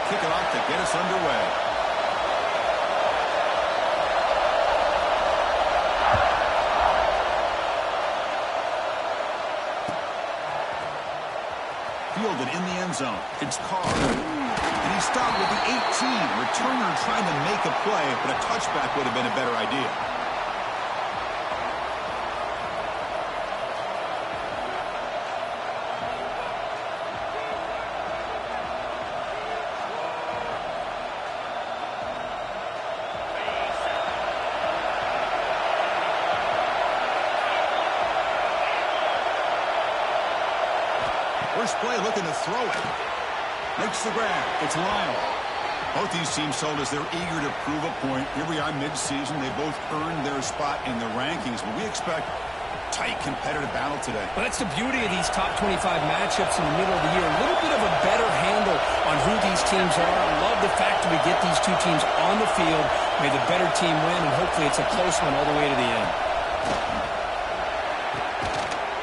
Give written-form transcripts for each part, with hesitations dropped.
kick it off to get us underway. Fielded in the end zone. It's Carr. And he stopped with the 18. Returner trying to make a play, but a touchback would have been a better idea. First play looking to throw it. Makes the grab. It's Lyle. Both these teams told us they're eager to prove a point. Here we are mid-season. They both earned their spot in the rankings, but we expect tight competitive battle today. Well, that's the beauty of these top 25 matchups in the middle of the year. A little bit of a better handle on who these teams are. I love the fact that we get these two teams on the field. May the better team win, and hopefully it's a close one all the way to the end.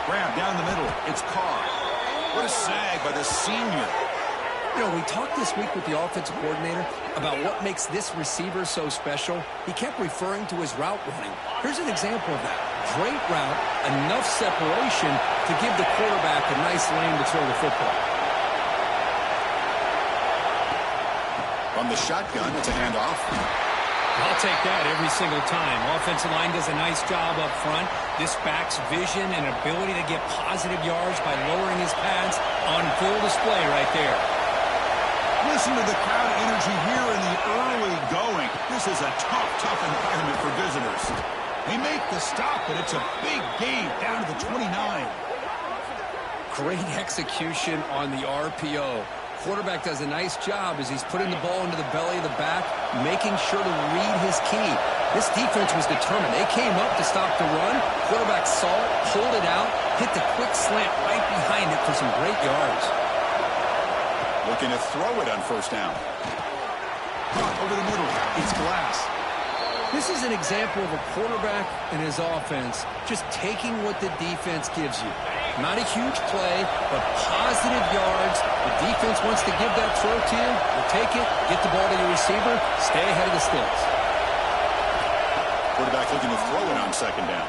Grab down the middle. It's Carr. What a sag by the senior. You know, we talked this week with the offensive coordinator about what makes this receiver so special. He kept referring to his route running. Here's an example of that. Great route, enough separation to give the quarterback a nice lane to throw the football. From the shotgun, it's a handoff. I'll take that every single time. Offensive line does a nice job up front. This back's vision and ability to get positive yards by lowering his pads on full display right there. Listen to the crowd energy here in the early going. This is a tough environment for visitors. They make the stop, but it's a big gain down to the 29. Great execution on the RPO. Quarterback does a nice job as he's putting the ball into the belly of the back, making sure to read his key. This defense was determined. They came up to stop the run. Quarterback saw it, pulled it out, hit the quick slant right behind it for some great yards. Looking to throw it on first down. Over the middle. It's Glass. This is an example of a quarterback and his offense just taking what the defense gives you. Not a huge play, but positive yards. The defense wants to give that throw to you. You take it, get the ball to your receiver, stay ahead of the sticks. Quarterback looking to throw it on second down.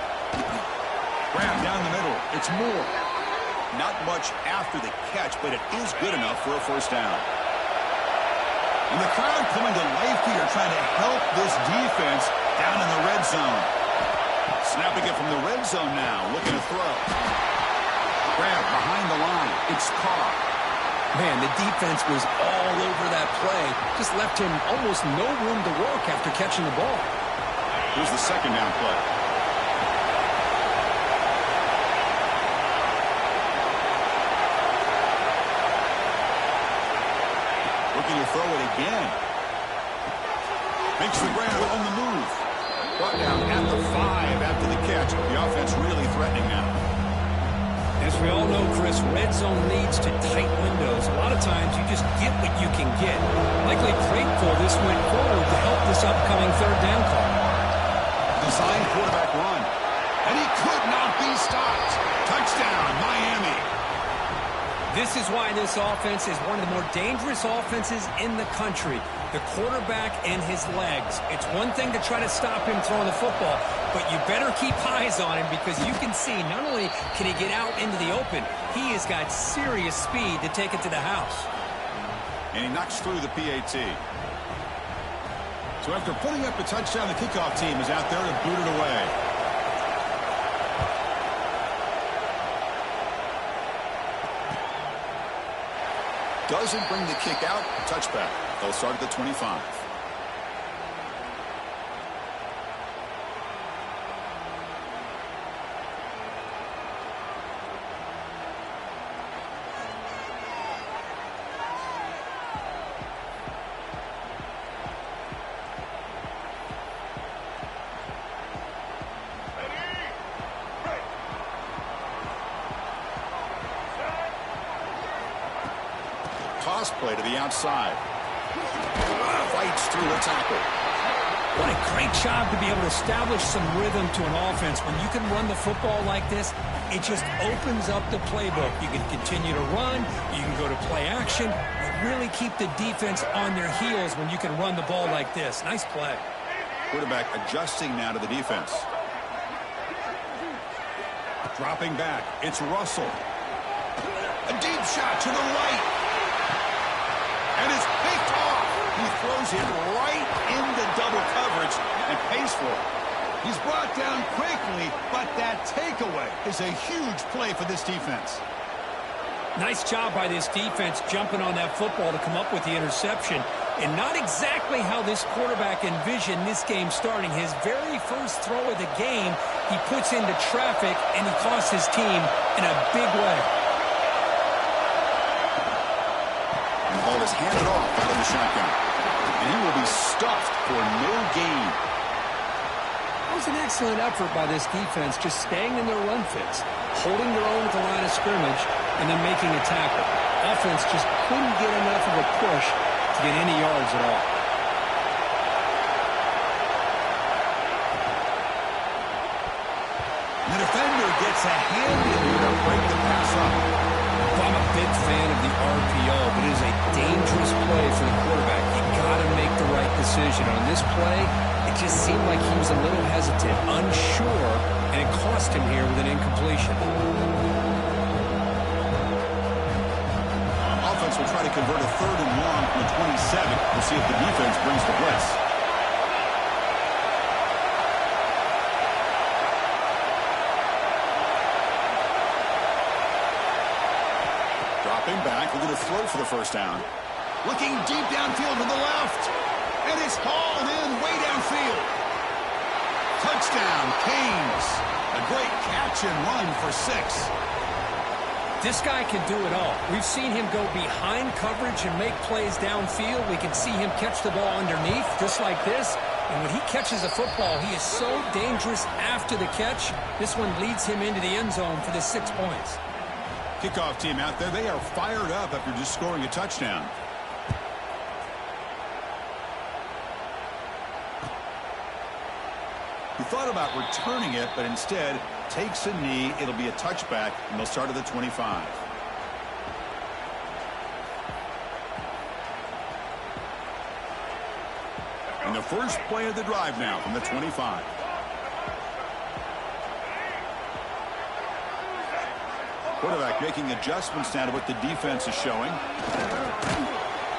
Grab down the middle. It's Moore. Not much after the catch, but it is good enough for a first down. And the crowd coming to life here, trying to help this defense down in the red zone. Snapping it from the red zone now, looking to throw. Grab behind the line. It's Carr. Man, the defense was all over that play. Just left him almost no room to work after catching the ball. Here's the second down play. Looking to throw it again. Makes the grab on the move. Brought down at the 5 after the catch. The offense really threatening now. As we all know, Chris, red zone leads to tight windows. A lot of times you just get what you can get. Likely grateful this went forward to help this upcoming third down call. Design quarterback run. And he could not be stopped. Touchdown, Miami. This is why this offense is one of the more dangerous offenses in the country. The quarterback and his legs. It's one thing to try to stop him throwing the football, but you better keep eyes on him because you can see not only can he get out into the open, he has got serious speed to take it to the house. And he knocks through the PAT. So after putting up a touchdown, the kickoff team is out there to boot it away. Doesn't bring the kick out. Touchback. They'll start at the 25. Toss play to the outside. Fights through a tackle. What a great job to be able to establish some rhythm to an offense. When you can run the football like this, it just opens up the playbook. You can continue to run. You can go to play action. It really keep the defense on their heels when you can run the ball like this. Nice play. Quarterback adjusting now to the defense. Dropping back. It's Russell. A deep shot to the right. And it's picked off. He throws it right into double coverage and pays for it. He's brought down quickly, but that takeaway is a huge play for this defense. Nice job by this defense jumping on that football to come up with the interception. And not exactly how this quarterback envisioned this game starting. His very first throw of the game, he puts into traffic, and he costs his team in a big way. And the ball is handed off out of the shotgun. And he will be stuffed for no gain. It was an excellent effort by this defense, just staying in their run fits, holding their own at the line of scrimmage, and then making a tackle. Offense just couldn't get enough of a push to get any yards at all. The defender gets a hand in here to break the pass up. I'm a big fan of the RPO, but it is a dangerous play for the quarterback. You got to make the right decision. On this play, it just seemed like he was a little hesitant, unsure, and it cost him here with an incompletion. Offense will try to convert a 3rd and long from the 27. We'll see if the defense brings the blitz. Dropping back, we're going to throw for the first down. Looking deep downfield to the left. And it's hauled in way downfield. Touchdown, Canes. A great catch and run for 6. This guy can do it all. We've seen him go behind coverage and make plays downfield. We can see him catch the ball underneath, just like this. And when he catches the football, he is so dangerous after the catch. This one leads him into the end zone for the 6 points. Kickoff team out there, they are fired up after just scoring a touchdown. He thought about returning it, but instead takes a knee. It'll be a touchback, and they'll start at the 25. And the first play of the drive now from the 25. Quarterback making adjustments now to what the defense is showing.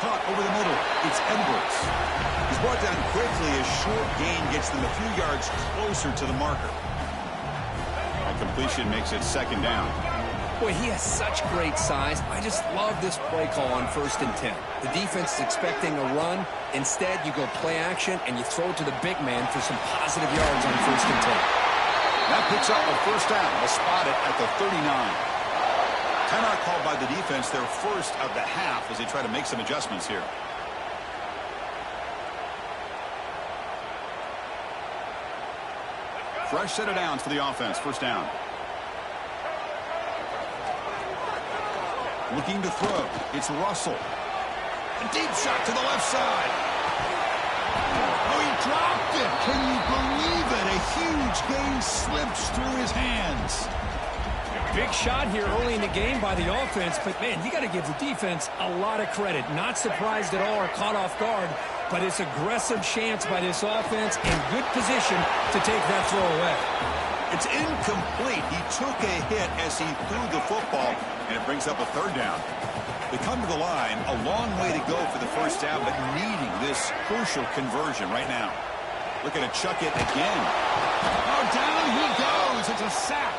Caught over the middle. It's Edwards. He's brought down quickly. A short gain gets them a few yards closer to the marker. And completion makes it 2nd down. Boy, he has such great size. I just love this play call on 1st and 10. The defense is expecting a run. Instead, you go play action, and you throw it to the big man for some positive yards on 1st and 10. That picks up a 1st down. They'll spot it at the 39. Timeout called by the defense, their first of the half, as they try to make some adjustments here. Fresh set of downs for the offense. 1st down. Looking to throw. It's Russell. A deep shot to the left side. Oh, he dropped it. Can you believe it? A huge gain slips through his hands. Big shot here early in the game by the offense, but, man, you got to give the defense a lot of credit. Not surprised at all or caught off guard, but it's aggressive chance by this offense in good position to take that throw away. It's incomplete. He took a hit as he threw the football, and it brings up a 3rd down. They come to the line, a long way to go for the 1st down, but needing this crucial conversion right now. Looking to chuck it again. Oh, down he goes. It's a sack.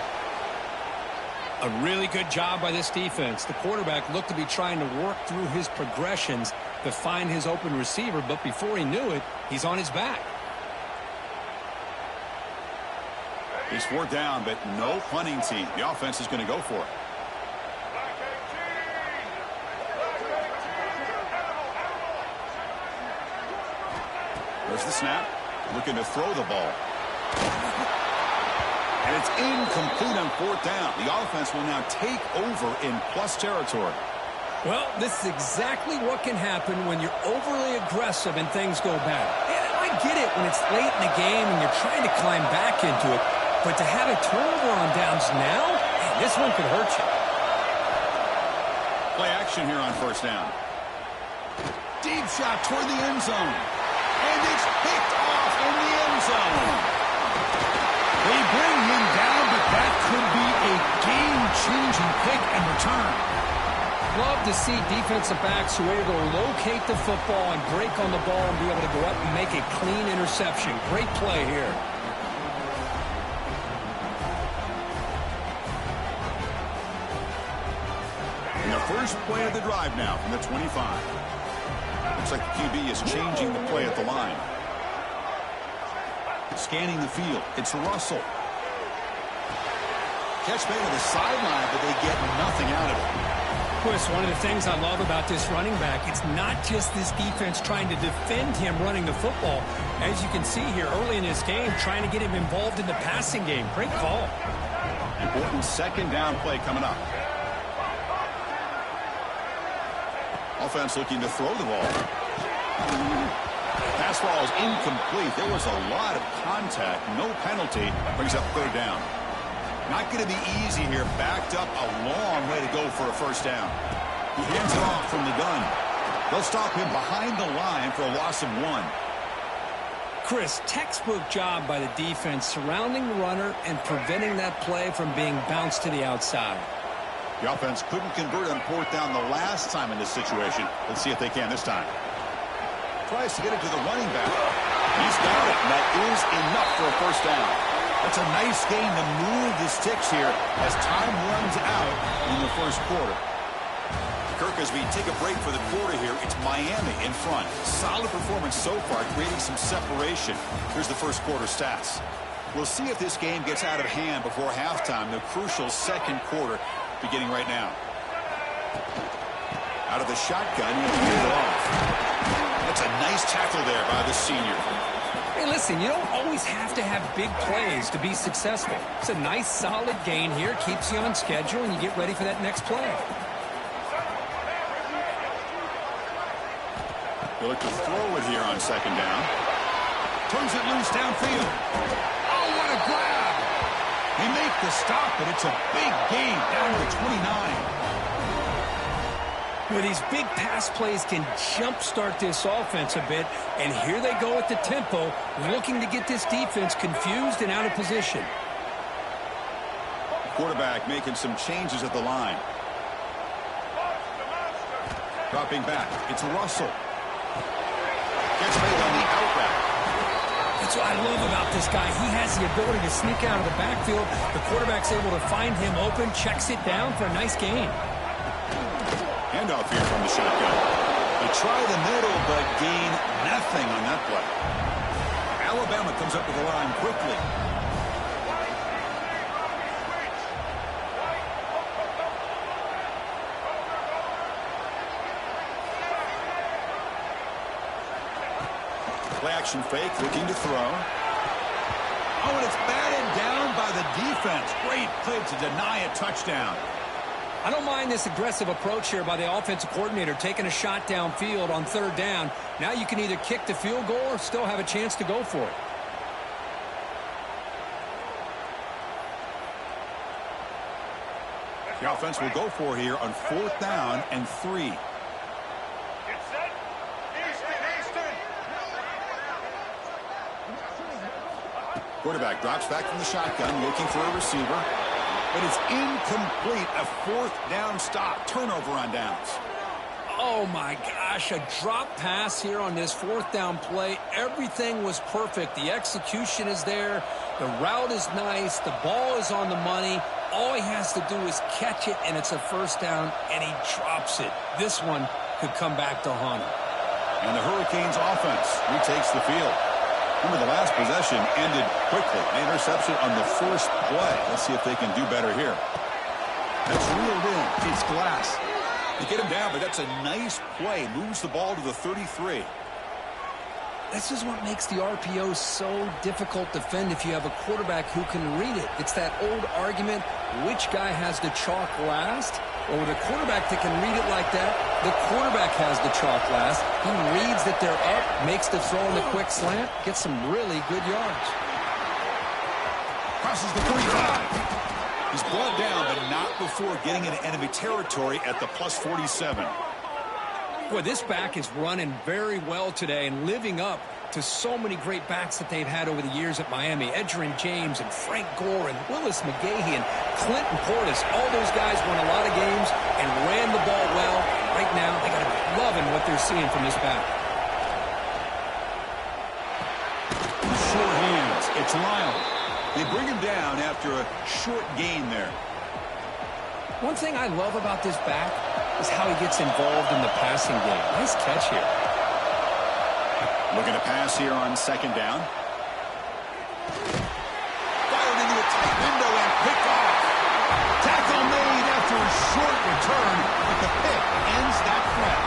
A really good job by this defense. The quarterback looked to be trying to work through his progressions to find his open receiver, but before he knew it, he's on his back. He's 4th down, but no punting team. The offense is going to go for it. There's the snap. Looking to throw the ball. And it's incomplete on 4th down. The offense will now take over in plus territory. Well, this is exactly what can happen when you're overly aggressive and things go bad. I get it when it's late in the game and you're trying to climb back into it. But to have a turnover on downs now, man, this one could hurt you. Play action here on 1st down. Deep shot toward the end zone. And it's picked off in the end zone. They bring him down, but that could be a game-changing pick and return. Love to see defensive backs who are able to locate the football and break on the ball and be able to go up and make a clean interception. Great play here. And the first play of the drive now from the 25. Looks like the QB is changing the play at the line. Scanning the field. It's Russell. Catch made on the sideline, but they get nothing out of it. Chris, one of the things I love about this running back, it's not just this defense trying to defend him running the football. As you can see here early in this game, trying to get him involved in the passing game. Great call. Important second down play coming up. Offense looking to throw the ball. Pass ball is incomplete. There was a lot of contact. No penalty. Brings up third down. Not going to be easy here. Backed up a long way to go for a first down. He hands it off from the gun. They'll stop him behind the line for a loss of 1. Chris, textbook job by the defense surrounding the runner and preventing that play from being bounced to the outside. The offense couldn't convert on fourth down the last time in this situation. Let's see if they can this time. Tries to get it to the running back. He's got it, and that is enough for a first down. That's a nice gain to move the sticks here as time runs out in the first quarter. Kirk, as we take a break for the quarter here, it's Miami in front. Solid performance so far, creating some separation. Here's the first quarter stats. We'll see if this game gets out of hand before halftime, the crucial second quarter beginning right now. Out of the shotgun, he'll get it off. That's a nice tackle there by the senior. Hey, listen, you don't always have to have big plays to be successful. It's a nice, solid gain here. Keeps you on schedule, and you get ready for that next play. They look to throw it here on second down. Turns it loose downfield. Oh, what a grab! They make the stop, but it's a big gain down to the 29. Well, these big pass plays can jumpstart this offense a bit, and here they go at the tempo, looking to get this defense confused and out of position. Quarterback making some changes at the line. Dropping back, it's Russell. Gets made on the out route. That's what I love about this guy. He has the ability to sneak out of the backfield. The quarterback's able to find him open, checks it down for a nice gain. Handoff here from the shotgun. They try the middle, but gain nothing on that play. Alabama comes up with the line quickly. Play action fake, looking to throw. Oh, and it's batted down by the defense. Great play to deny a touchdown. I don't mind this aggressive approach here by the offensive coordinator, taking a shot downfield on third down. Now you can either kick the field goal or still have a chance to go for it. The offense will go for here on fourth down and 3. Quarterback drops back from the shotgun, looking for a receiver. But it's incomplete. A fourth down stop. Turnover on downs. Oh, my gosh. A drop pass here on this fourth down play. Everything was perfect. The execution is there. The route is nice. The ball is on the money. All he has to do is catch it, and it's a first down, and he drops it. This one could come back to haunt him. And the Hurricanes offense retakes the field. Remember, the last possession ended quickly. An interception on the first play. Let's see if they can do better here. That's reeled in. It's glass. They get him down, but that's a nice play. Moves the ball to the 33. This is what makes the RPO so difficult to defend if you have a quarterback who can read it. It's that old argument, which guy has the chalk last? Or with a quarterback that can read it like that, the quarterback has the chalk last. He reads that they're up, makes the throw in the quick slant, gets some really good yards. Crosses the 45. He's brought down, but not before getting into enemy territory at the +47. Boy, this back is running very well today and living up to so many great backs that they've had over the years at Miami. Edgerrin James and Frank Gore and Willis McGahee and Clinton Portis. All those guys won a lot of games and ran the ball well. Right now, they got to be loving what they're seeing from this back. Short hands. It's Lyle. They bring him down after a short gain there. One thing I love about this back is how he gets involved in the passing game. Nice catch here. Looking to pass here on second down. Fired into a tight window and picked off. Tackle made after a short return, but the pick ends that threat.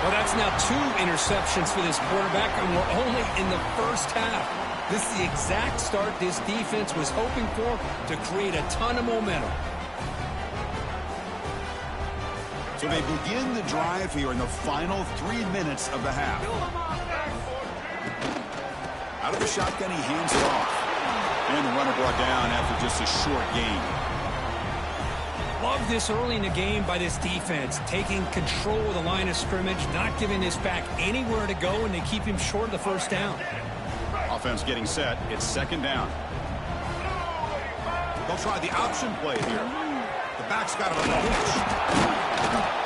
Well, that's now 2 interceptions for this quarterback, and we're only in the first half. This is the exact start this defense was hoping for to create a ton of momentum. So they begin the drive here in the final 3 minutes of the half. Out of the shotgun, he hands it off. And the runner brought down after just a short gain. Love this early in the game by this defense, taking control of the line of scrimmage, not giving this back anywhere to go, and they keep him short of the first down. Offense getting set. It's second down. They'll try the option play here. The back's got him on the pitch.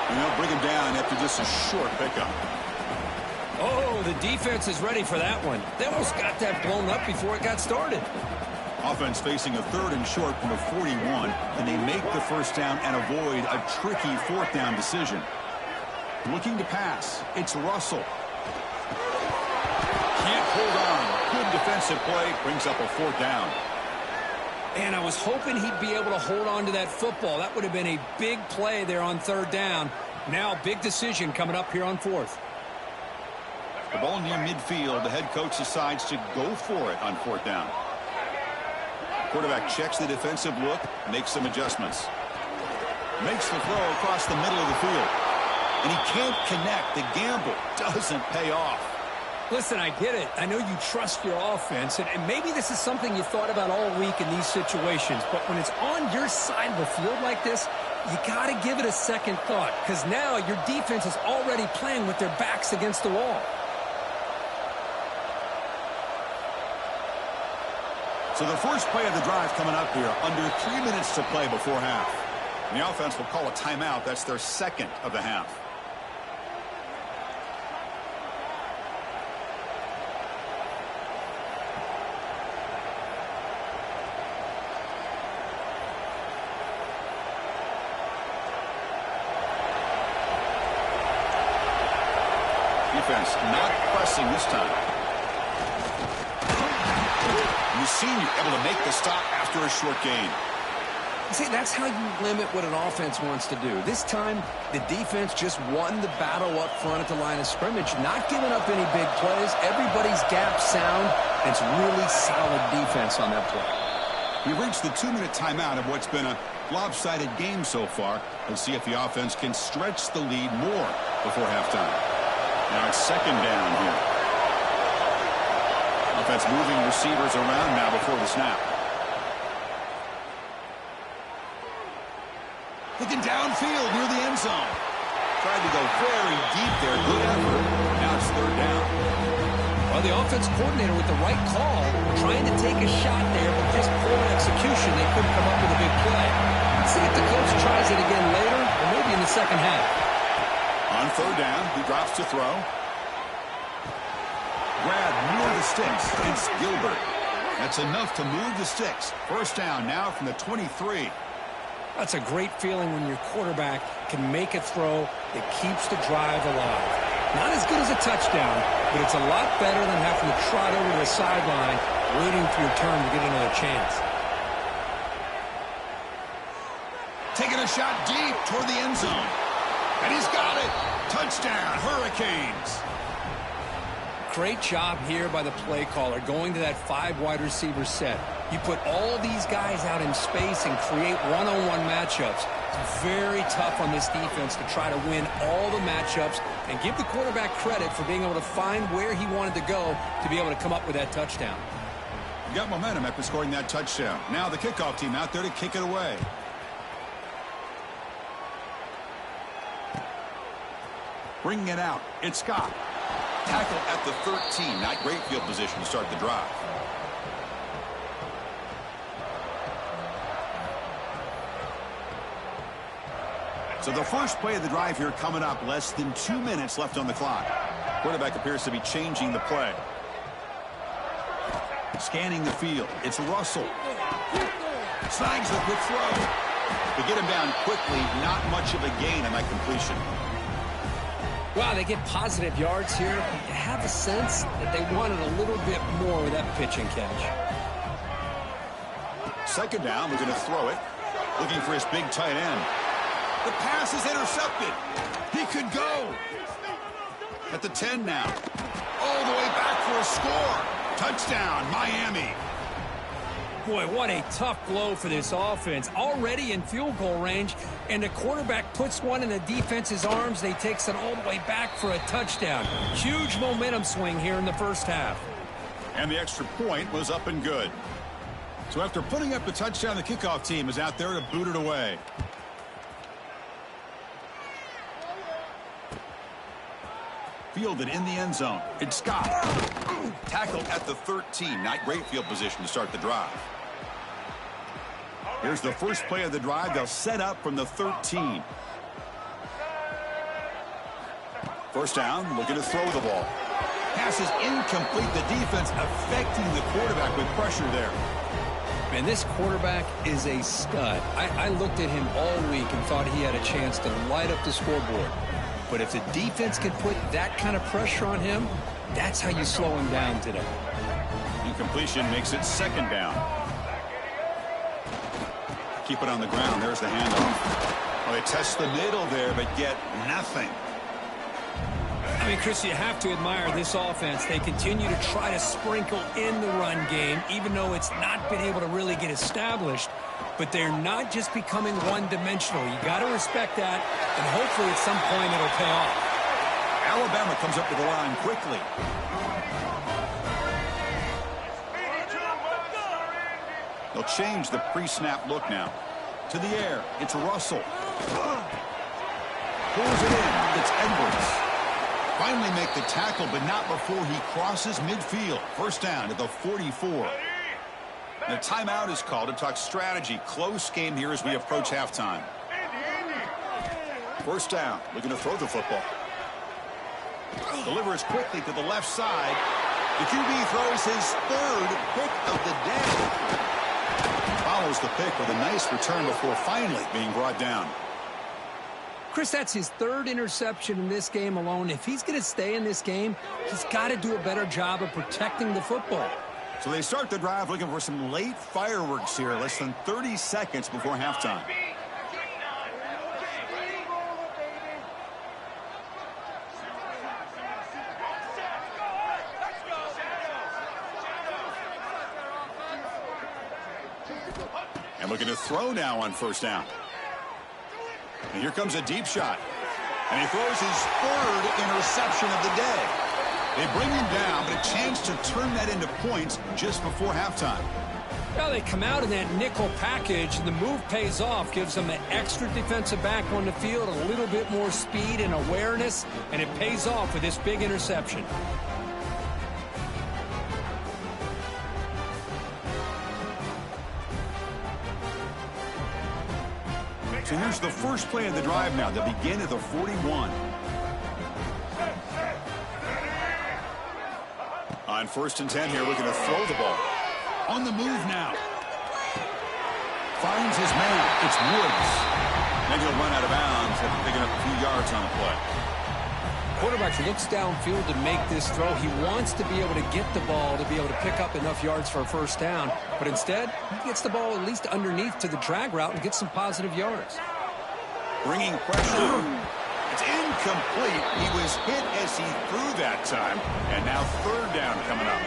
And they'll bring him down after just a short pickup. Oh, the defense is ready for that one. They almost got that blown up before it got started. Offense facing a 3rd and short from the 41, and they make the first down and avoid a tricky 4th down decision. Looking to pass. It's Russell. Can't hold on. Good defensive play. Brings up a 4th down. And I was hoping he'd be able to hold on to that football. That would have been a big play there on 3rd down. Now, big decision coming up here on 4th. The ball near midfield. The head coach decides to go for it on 4th down. Quarterback checks the defensive look, makes some adjustments. Makes the throw across the middle of the field. And he can't connect. The gamble doesn't pay off. Listen, I get it. I know you trust your offense, and maybe this is something you thought about all week in these situations, but when it's on your side of the field like this, you got to give it a second thought, because now your defense is already playing with their backs against the wall. So the first play of the drive coming up here, under 3 minutes to play before half. And the offense will call a timeout. That's their 2nd of the half. Defense not pressing this time. Senior able to make the stop after a short gain. See, that's how you limit what an offense wants to do. This time, the defense just won the battle up front at the line of scrimmage, not giving up any big plays. Everybody's gap sound. It's really solid defense on that play. We've reached the 2-minute timeout of what's been a lopsided game so far. Let's see if the offense can stretch the lead more before halftime. Now it's second down here. Offense moving receivers around now before the snap. Looking downfield near the end zone. Tried to go very deep there. Good effort. Now it's 3rd down. Well, the offense coordinator with the right call, trying to take a shot there, but just poor execution. They couldn't come up with a big play. Let's see if the coach tries it again later, or maybe in the second half. On 3rd down, he drops to throw. Grab near the sticks. It's Gilbert. That's enough to move the sticks. First down now from the 23. That's a great feeling when your quarterback can make a throw that keeps the drive alive. Not as good as a touchdown, but it's a lot better than having to trot over to the sideline, waiting for your turn to get another chance. Taking a shot deep toward the end zone. And he's got it. Touchdown, Hurricanes. Great job here by the play caller, going to that 5 wide receiver set. You put all these guys out in space and create one-on-one matchups. It's very tough on this defense to try to win all the matchups and give the quarterback credit for being able to find where he wanted to go to be able to come up with that touchdown. You got momentum after scoring that touchdown. Now the kickoff team out there to kick it away. Bringing it out, it's Scott. Tackle at the 13. Not great field position to start the drive. So the first play of the drive here coming up. Less than 2 minutes left on the clock. Quarterback appears to be changing the play. Scanning the field. It's Russell. Snags the quick throw. To get him down quickly, not much of a gain on that completion. Wow, they get positive yards here. You have a sense that they wanted a little bit more with that pitch and catch. Second down, we're going to throw it. Looking for his big tight end. The pass is intercepted. He could go. At the 10 now. All the way back for a score. Touchdown, Miami. Boy, what a tough blow for this offense. Already in field goal range, and the quarterback puts one in the defense's arms. They takes it all the way back for a touchdown. Huge momentum swing here in the first half. And the extra point was up and good. So after putting up the touchdown, the kickoff team is out there to boot it away. Fielded in the end zone. It's Scott. Tackle at the 13. Not great field position to start the drive. Here's the first play of the drive. They'll set up from the 13. First down, looking to throw the ball. Pass is incomplete. The defense affecting the quarterback with pressure there. Man, this quarterback is a stud. I looked at him all week and thought he had a chance to light up the scoreboard. But if the defense can put that kind of pressure on him, that's how you slow him down today. Incompletion makes it second down. Keep it on the ground. There's the handoff. Well, they test the middle there, but get nothing. I mean, Chris, you have to admire this offense. They continue to try to sprinkle in the run game, even though it's not been able to really get established. But they're not just becoming one-dimensional. You got to respect that, and hopefully at some point it'll pay off. Alabama comes up to the line quickly. They'll change the pre-snap look now. To the air, it's Russell. Pulls it in, it's Edwards. Finally make the tackle, but not before he crosses midfield. First down at the 44. The timeout is called to talk strategy. Close game here as we approach halftime. First down, looking to throw the football. Delivers quickly to the left side. The QB throws his third pick of the day. Follows the pick with a nice return before finally being brought down. Chris, that's his third interception in this game alone. If he's going to stay in this game, he's got to do a better job of protecting the football. So they start the drive looking for some late fireworks here, less than 30 seconds before halftime. And looking to throw now on first down. And here comes a deep shot. And he throws his third interception of the day. They bring him down, but a chance to turn that into points just before halftime. Well, they come out in that nickel package, and the move pays off, gives them an extra defensive back on the field, a little bit more speed and awareness, and it pays off with this big interception. So here's the first play of the drive now. They begin at the 41. On first and 10 here, looking to throw the ball. On the move now. Finds his man. It's Woods. Maybe he'll run out of bounds after picking up a few yards on the play. Quarterback looks downfield to make this throw. He wants to be able to get the ball to be able to pick up enough yards for a first down. But instead, he gets the ball at least underneath to the drag route and gets some positive yards. Bringing pressure. It's incomplete. He was hit as he threw that time. And now third down coming up.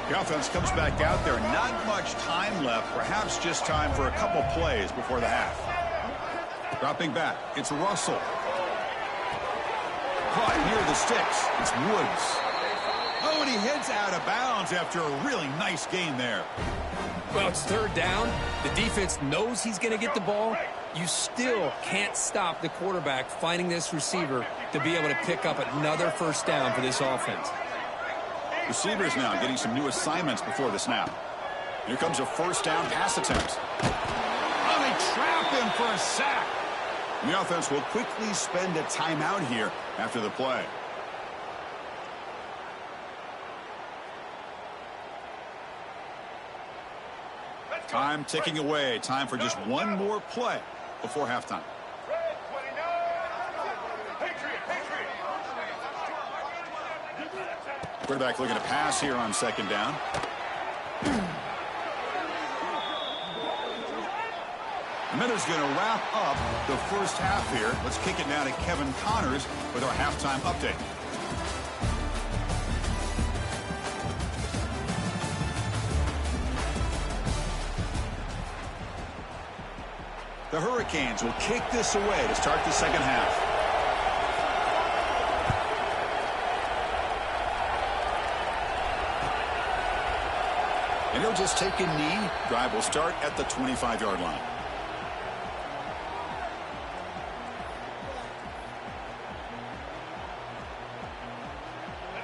The offense comes back out there. Not much time left. Perhaps just time for a couple plays before the half. Dropping back. It's Russell. Caught near the sticks. It's Woods. Oh, and he heads out of bounds after a really nice gain there. Well, it's third down. The defense knows he's going to get the ball, you still can't stop the quarterback finding this receiver to be able to pick up another first down for this offense. Receivers now getting some new assignments before the snap. Here comes a first down pass attempt. Oh, they trap him for a sack. And the offense will quickly spend a timeout here after the play. Time ticking away. Time for just one more play before halftime. Quarterback looking to pass here on second down. The Miners going to wrap up the first half here. Let's kick it now to Kevin Connors with our halftime update. The Hurricanes will kick this away to start the second half. And he'll just take a knee. Drive will start at the 25-yard line.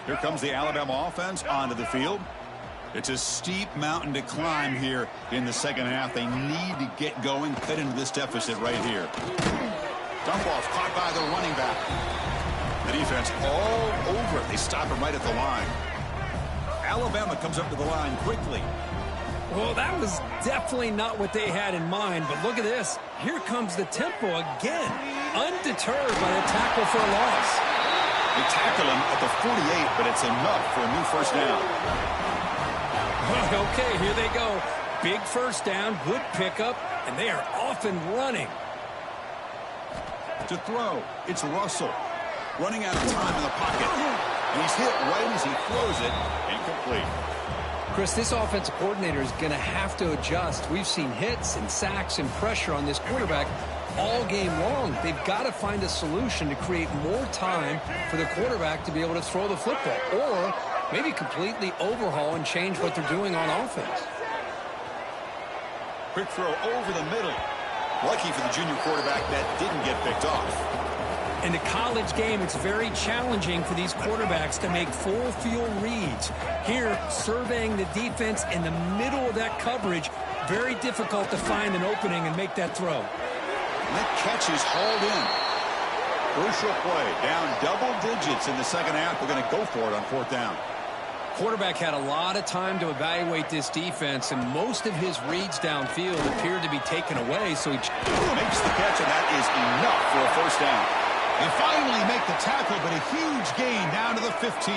Here comes the Alabama offense onto the field. It's a steep mountain to climb here in the second half. They need to get going, cut into this deficit right here. Dump off caught by the running back. The defense all over it. They stop him right at the line. Alabama comes up to the line quickly. Well, that was definitely not what they had in mind, but look at this. Here comes the tempo again, undeterred by the tackle for a loss. They tackle him at the 48, but it's enough for a new first down. Okay, here they go. Big first down, good pickup, and they are off and running. To throw, it's Russell. Running out of time in the pocket. And he's hit right as he throws it. Incomplete. Chris, this offensive coordinator is going to have to adjust. We've seen hits and sacks and pressure on this quarterback all game long. They've got to find a solution to create more time for the quarterback to be able to throw the football, or maybe completely overhaul and change what they're doing on offense. Quick throw over the middle. Lucky for the junior quarterback that didn't get picked off. In the college game, it's very challenging for these quarterbacks to make full field reads. Here, surveying the defense in the middle of that coverage, very difficult to find an opening and make that throw. And that catch is hauled in. Crucial play. Down double digits in the second half. They're going to go for it on fourth down. Quarterback had a lot of time to evaluate this defense, and most of his reads downfield appeared to be taken away, so he makes the catch, and that is enough for a first down. They finally make the tackle, but a huge gain down to the 15.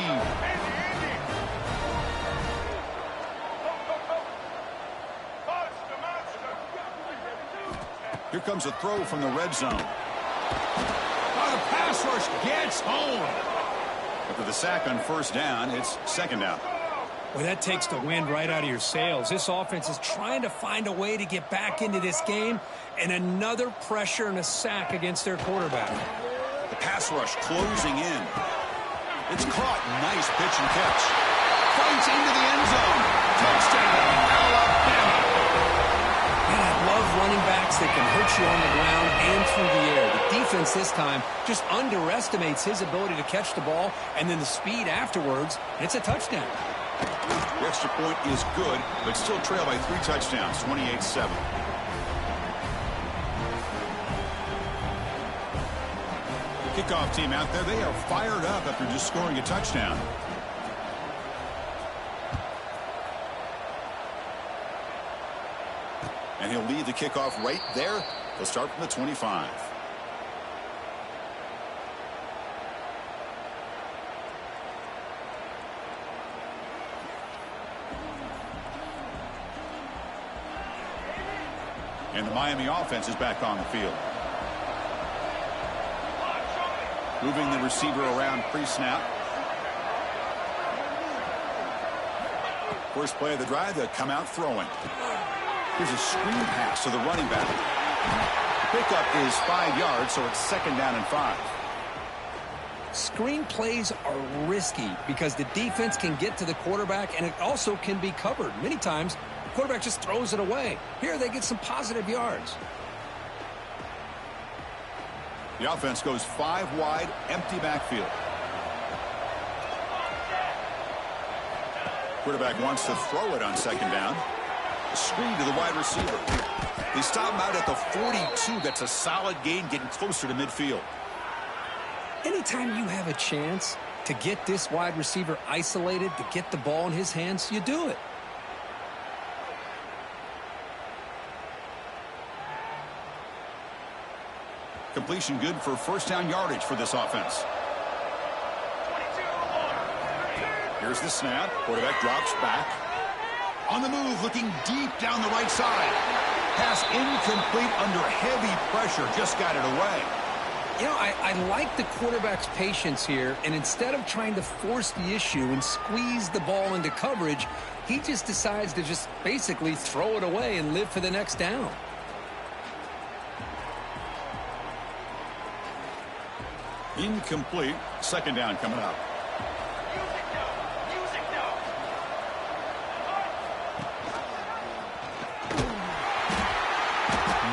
Here comes a throw from the red zone. Oh, the pass rush gets home. After the sack on first down, it's second down. Well, that takes the wind right out of your sails. This offense is trying to find a way to get back into this game, and another pressure and a sack against their quarterback. The pass rush closing in. It's caught. Nice pitch and catch. Fights into the end zone. Touchdown, Alabama. Man, I love running backs that can hurt you on the ground and through the air. The defense this time just underestimates his ability to catch the ball, and then the speed afterwards, it's a touchdown. The extra point is good, but still trail by 3 touchdowns, 28-7. Kickoff team out there, they are fired up after just scoring a touchdown. And he'll lead the kickoff right there. They'll start from the 25. And the Miami offense is back on the field. Moving the receiver around pre-snap. First play of the drive, they'll come out throwing. Here's a screen pass to the running back. The pickup is 5 yards, so it's second down and 5. Screen plays are risky because the defense can get to the quarterback, and it also can be covered. Many times, the quarterback just throws it away. Here, they get some positive yards. The offense goes 5 wide, empty backfield. Quarterback wants to throw it on second down. A screen to the wide receiver. They stop him out at the 42. That's a solid gain, getting closer to midfield. Anytime you have a chance to get this wide receiver isolated, to get the ball in his hands, you do it. Completion good for first down yardage for this offense. Here's the snap. Quarterback drops back. On the move, looking deep down the right side. Pass incomplete under heavy pressure. Just got it away. You know, I like the quarterback's patience here, and instead of trying to force the issue and squeeze the ball into coverage, he just decides to just basically throw it away and live for the next down. Incomplete. Second down coming up.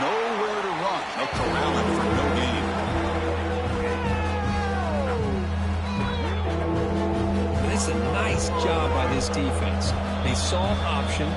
Nowhere to run. They'll corral him for no gain. That's a nice job by this defense. They saw an option.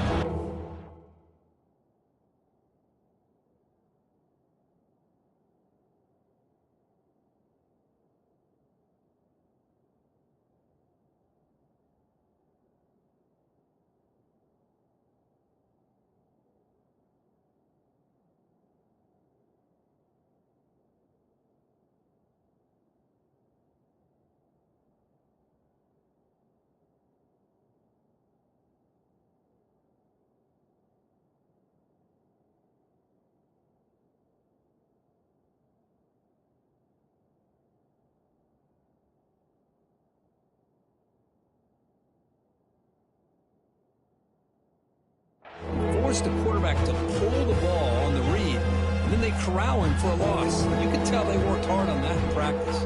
Forced the quarterback to pull the ball on the read, and then they corral him for a loss. You can tell they worked hard on that in practice.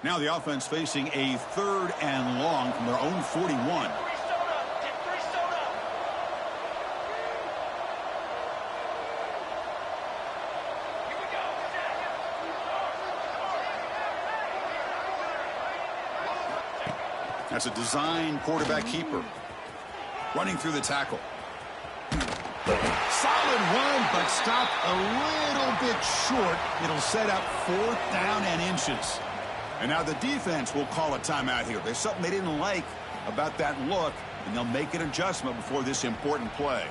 Now the offense facing a 3rd and long from their own 41. That's a design quarterback keeper. Running through the tackle. Solid run, but stopped a little bit short. It'll set up 4th down and inches. And now the defense will call a timeout here. There's something they didn't like about that look, and they'll make an adjustment before this important play.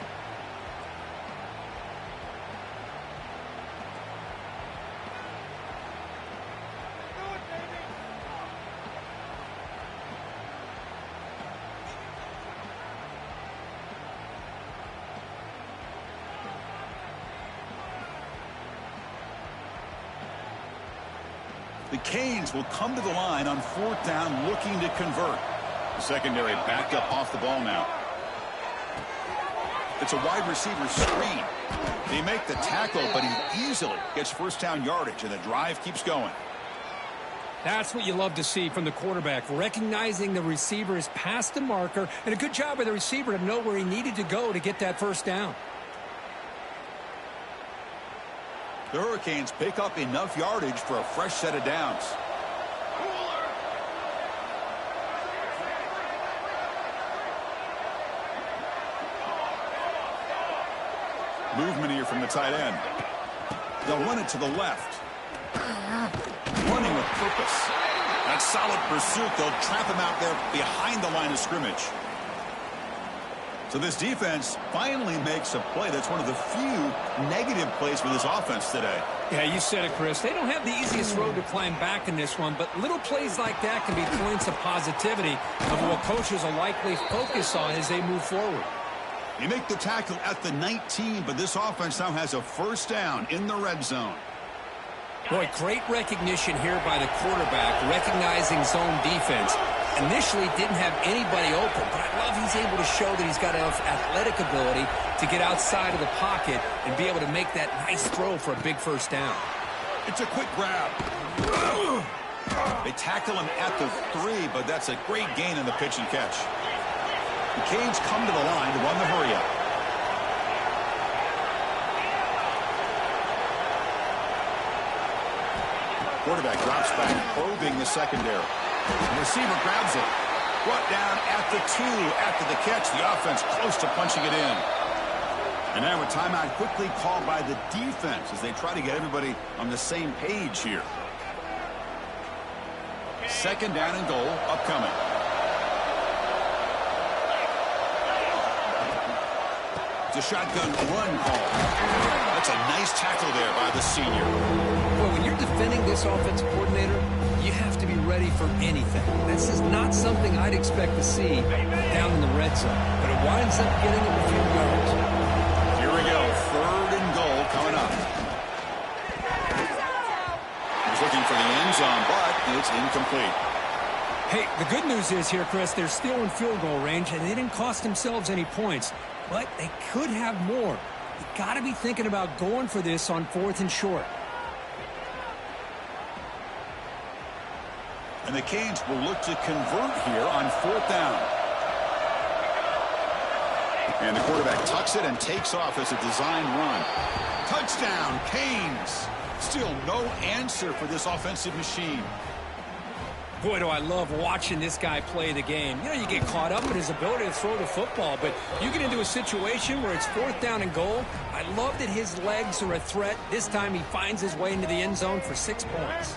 The Canes will come to the line on 4th down looking to convert. The secondary backed up off the ball now. It's a wide receiver screen. They make the tackle, but he easily gets first down yardage, and the drive keeps going. That's what you love to see from the quarterback, recognizing the receiver is past the marker, and a good job by the receiver to know where he needed to go to get that first down. The Hurricanes pick up enough yardage for a fresh set of downs. Movement here from the tight end. They'll run it to the left. Running with purpose. That's solid pursuit. They'll trap him out there behind the line of scrimmage. So this defense finally makes a play. That's one of the few negative plays for this offense today. Yeah, you said it, Chris. They don't have the easiest road to climb back in this one, but little plays like that can be points of positivity of what coaches will likely focus on as they move forward. They make the tackle at the 19, but this offense now has a first down in the red zone. Boy, great recognition here by the quarterback, recognizing zone defense. Initially didn't have anybody open, but I love he's able to show that he's got enough athletic ability to get outside of the pocket and be able to make that nice throw for a big first down. It's a quick grab. They tackle him at the 3, but that's a great gain in the pitch and catch. The Canes come to the line to run the hurry-up. Quarterback drops back, probing the secondary. The receiver grabs it. Brought down at the 2 after the catch. The offense close to punching it in. And now a timeout quickly called by the defense as they try to get everybody on the same page here. Second down and goal upcoming. It's a shotgun run call. That's a nice tackle there by the senior. Well, when you're defending this offensive coordinator, you have to be ready for anything. This is not something I'd expect to see down in the red zone, but it winds up getting him a few yards. Here we go, third and goal coming up. He's looking for the end zone, but it's incomplete. Hey, the good news is here, Chris, they're still in field goal range, and they didn't cost themselves any points, but they could have more. You got to be thinking about going for this on 4th and short. And the Canes will look to convert here on 4th down. And the quarterback tucks it and takes off as a design run. Touchdown, Canes. Still no answer for this offensive machine. Boy, do I love watching this guy play the game. You know, you get caught up in his ability to throw the football, but you get into a situation where it's 4th down and goal. I love that his legs are a threat. This time he finds his way into the end zone for 6 points.